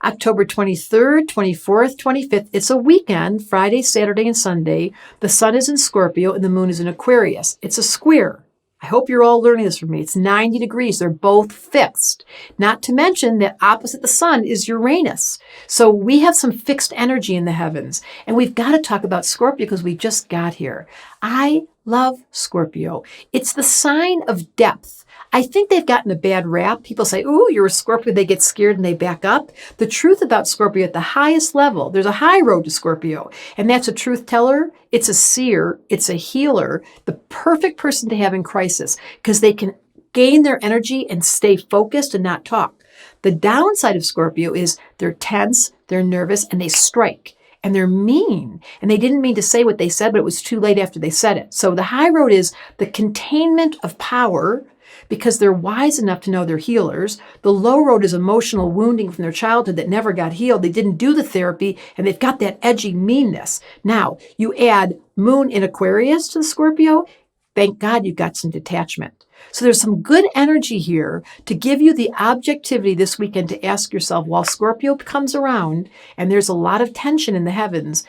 October 23rd, 24th, 25th. It's a weekend, Friday, Saturday, and Sunday. The sun is in Scorpio and the moon is in Aquarius. It's a square. I hope you're all learning this from me. It's 90 degrees. They're both fixed. Not to mention that opposite the sun is Uranus. So we have some fixed energy in the heavens. And we've got to talk about Scorpio because we just got here. I love Scorpio. It's the sign of depth. I think they've gotten a bad rap. People say, ooh, you're a Scorpio. They get scared and they back up. The truth about Scorpio at the highest level, there's a high road to Scorpio, and that's a truth teller. It's a seer. It's a healer, the perfect person to have in crisis because they can gain their energy and stay focused and not talk. The downside of Scorpio is they're tense, they're nervous, and they strike. And they're mean. And they didn't mean to say what they said, but it was too late after they said it. So the high road is the containment of power because they're wise enough to know they're healers. The low road is emotional wounding from their childhood that never got healed. They didn't do the therapy, and they've got that edgy meanness. Now, you add moon in Aquarius to the Scorpio, thank God you've got some detachment. So there's some good energy here to give you the objectivity this weekend to ask yourself, while Scorpio comes around and there's a lot of tension in the heavens,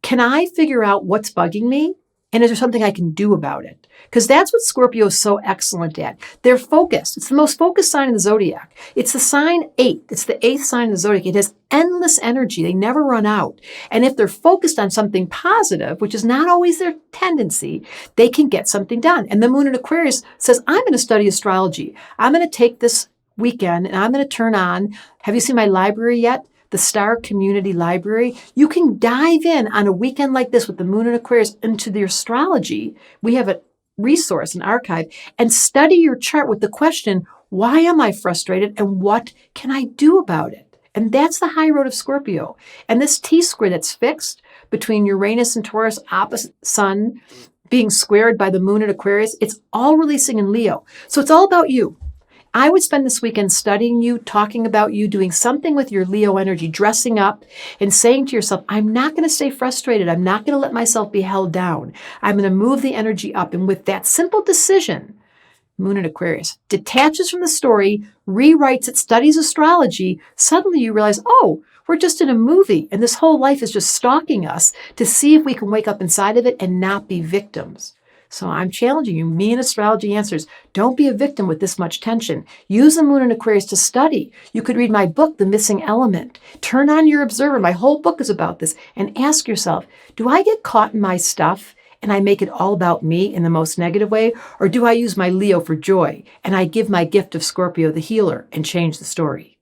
can I figure out what's bugging me? And is there something I can do about it? Because that's what Scorpio is so excellent at. They're focused. It's the most focused sign in the zodiac. It's the sign 8. It's the 8th sign of the zodiac. It has endless energy. They never run out. And if they're focused on something positive, which is not always their tendency, they can get something done. And the moon in Aquarius says, I'm going to study astrology. I'm going to take this weekend and I'm going to turn on, have you seen my library yet? The Star Community Library. You can dive in on a weekend like this with the moon in Aquarius into the astrology. We have a resource, an archive, and study your chart with the question, why am I frustrated and what can I do about it? And that's the high road of Scorpio. And this T-square that's fixed between Uranus and Taurus, opposite sun, being squared by the moon in Aquarius, it's all releasing in Leo. So it's all about you. I would spend this weekend studying you, talking about you, doing something with your Leo energy, dressing up and saying to yourself, I'm not going to stay frustrated. I'm not going to let myself be held down. I'm going to move the energy up. And with that simple decision, moon in Aquarius detaches from the story, rewrites it, studies astrology. Suddenly you realize, oh, we're just in a movie and this whole life is just stalking us to see if we can wake up inside of it and not be victims. So I'm challenging you, me and Astrology Answers, don't be a victim with this much tension. Use the moon in Aquarius to study. You could read my book, The Missing Element. Turn on your observer. My whole book is about this. And ask yourself, do I get caught in my stuff and I make it all about me in the most negative way? Or do I use my Leo for joy and I give my gift of Scorpio the healer and change the story?